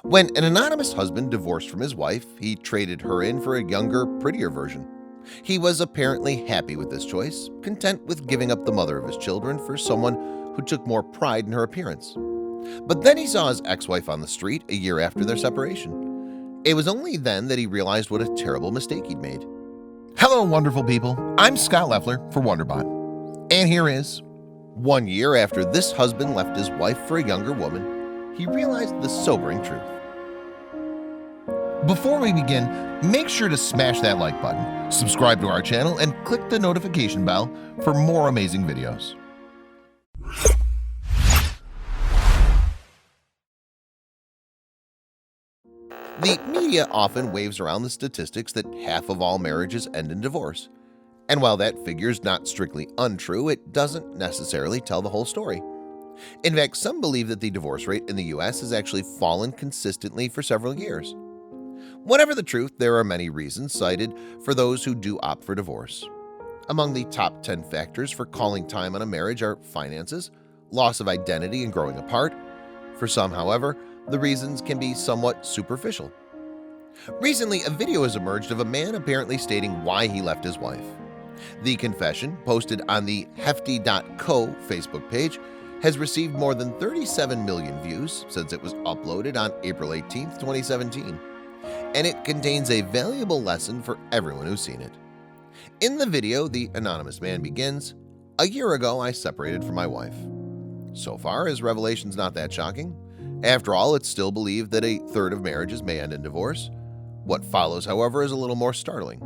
When an anonymous husband divorced from his wife, he traded her in for a younger, prettier version. He was apparently happy with this choice, content with giving up the mother of his children for someone who took more pride in her appearance. But then he saw his ex-wife on the street a year after their separation. It was only then that he realized what a terrible mistake he'd made. Hello, wonderful people. I'm Scott Leffler for WonderBot. And here is 1 year after this husband left his wife for a younger woman, he realized the sobering truth. Before we begin, make sure to smash that like button, subscribe to our channel, and click the notification bell for more amazing videos. The media often waves around the statistics that half of all marriages end in divorce. And while that figure's not strictly untrue, it doesn't necessarily tell the whole story. In fact, some believe that the divorce rate in the US has actually fallen consistently for several years. Whatever the truth, there are many reasons cited for those who do opt for divorce. Among the top 10 factors for calling time on a marriage are finances, loss of identity and growing apart. For some, however, the reasons can be somewhat superficial. Recently, a video has emerged of a man apparently stating why he left his wife. The confession, posted on the hefty.co Facebook page, has received more than 37 million views since it was uploaded on April 18, 2017. And it contains a valuable lesson for everyone who's seen it. In the video, the anonymous man begins, "A year ago, I separated from my wife." So far, his revelation's not that shocking. After all, it's still believed that a third of marriages may end in divorce. What follows, however, is a little more startling.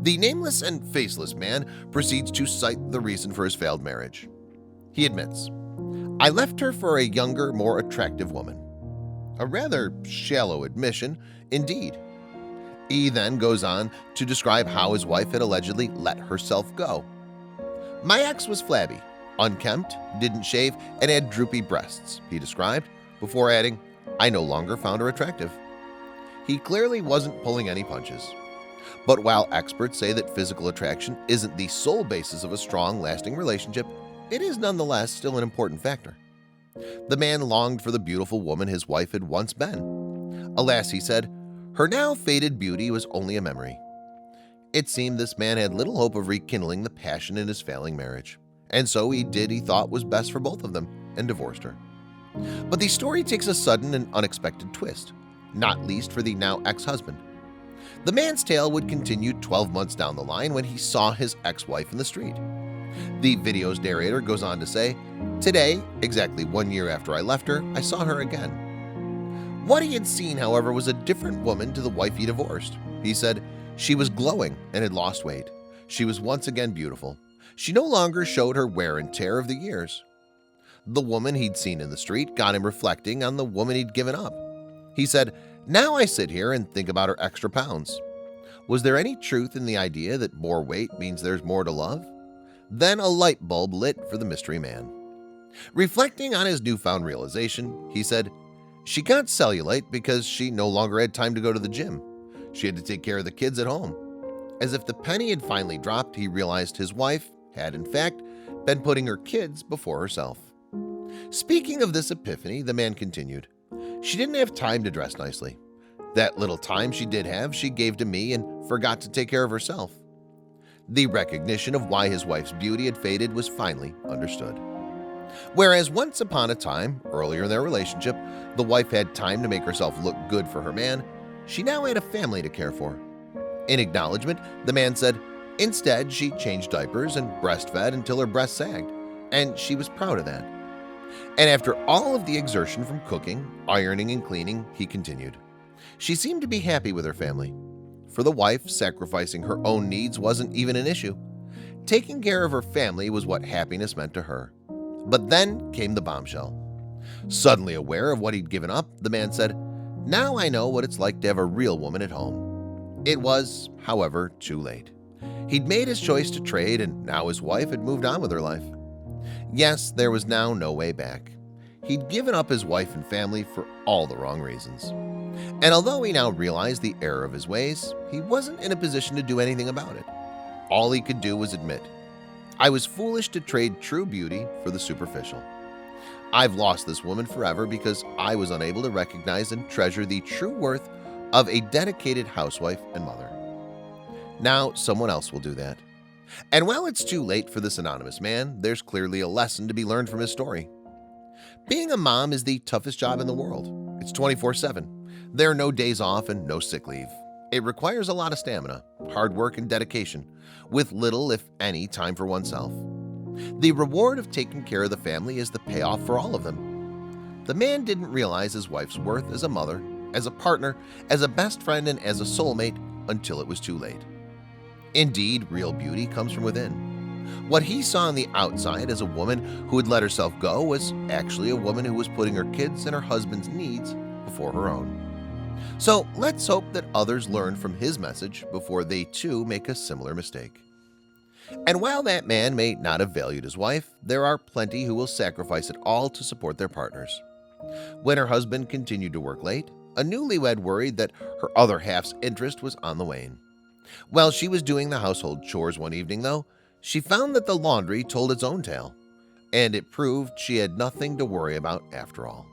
The nameless and faceless man proceeds to cite the reason for his failed marriage. He admits, "I left her for a younger, more attractive woman." A rather shallow admission, indeed. He then goes on to describe how his wife had allegedly let herself go. "My ex was flabby, unkempt, didn't shave, and had droopy breasts," he described, before adding, "I no longer found her attractive." He clearly wasn't pulling any punches. But while experts say that physical attraction isn't the sole basis of a strong, lasting relationship, it is nonetheless still an important factor. The man longed for the beautiful woman his wife had once been. Alas, he said, her now faded beauty was only a memory. It seemed this man had little hope of rekindling the passion in his failing marriage, and so he did he thought was best for both of them and divorced her. But the story takes a sudden and unexpected twist, not least for the now ex-husband. The man's tale would continue 12 months down the line when he saw his ex-wife in the street. The video's narrator goes on to say, "Today, exactly 1 year after I left her, I saw her again." What he had seen, however, was a different woman to the wife he divorced. He said, "She was glowing and had lost weight. She was once again beautiful. She no longer showed her wear and tear of the years." The woman he'd seen in the street got him reflecting on the woman he'd given up. He said, "Now I sit here and think about her extra pounds. Was there any truth in the idea that more weight means there's more to love?" Then a light bulb lit for the mystery man. Reflecting on his newfound realization, he said, "She got cellulite because she no longer had time to go to the gym. She had to take care of the kids at home." As if the penny had finally dropped, he realized his wife had, in fact, been putting her kids before herself. Speaking of this epiphany, the man continued, "She didn't have time to dress nicely. That little time she did have, she gave to me and forgot to take care of herself." The recognition of why his wife's beauty had faded was finally understood. Whereas once upon a time, earlier in their relationship, the wife had time to make herself look good for her man, she now had a family to care for. In acknowledgement, the man said, instead she changed diapers and breastfed until her breasts sagged, and she was proud of that. And after all of the exertion from cooking, ironing, and cleaning, he continued, she seemed to be happy with her family. For the wife, sacrificing her own needs wasn't even an issue. Taking care of her family was what happiness meant to her. But then came the bombshell. Suddenly aware of what he'd given up, the man said, "Now I know what it's like to have a real woman at home." It was, however, too late. He'd made his choice to trade, and now his wife had moved on with her life. Yes, there was now no way back. He'd given up his wife and family for all the wrong reasons. And although he now realized the error of his ways, he wasn't in a position to do anything about it. All he could do was admit, "I was foolish to trade true beauty for the superficial." I've lost this woman forever because I was unable to recognize and treasure the true worth of a dedicated housewife and mother. Now someone else will do that. And while it's too late for this anonymous man, there's clearly a lesson to be learned from his story. Being a mom is the toughest job in the world. It's 24/7. There are no days off and no sick leave. It requires a lot of stamina, hard work, and dedication, with little, if any, time for oneself. The reward of taking care of the family is the payoff for all of them. The man didn't realize his wife's worth as a mother, as a partner, as a best friend, and as a soulmate until it was too late. Indeed, real beauty comes from within. What he saw on the outside as a woman who had let herself go was actually a woman who was putting her kids and her husband's needs before her own. So let's hope that others learn from his message before they too make a similar mistake. And while that man may not have valued his wife, there are plenty who will sacrifice it all to support their partners. When her husband continued to work late, a newlywed worried that her other half's interest was on the wane. While she was doing the household chores one evening, though, she found that the laundry told its own tale, and it proved she had nothing to worry about after all.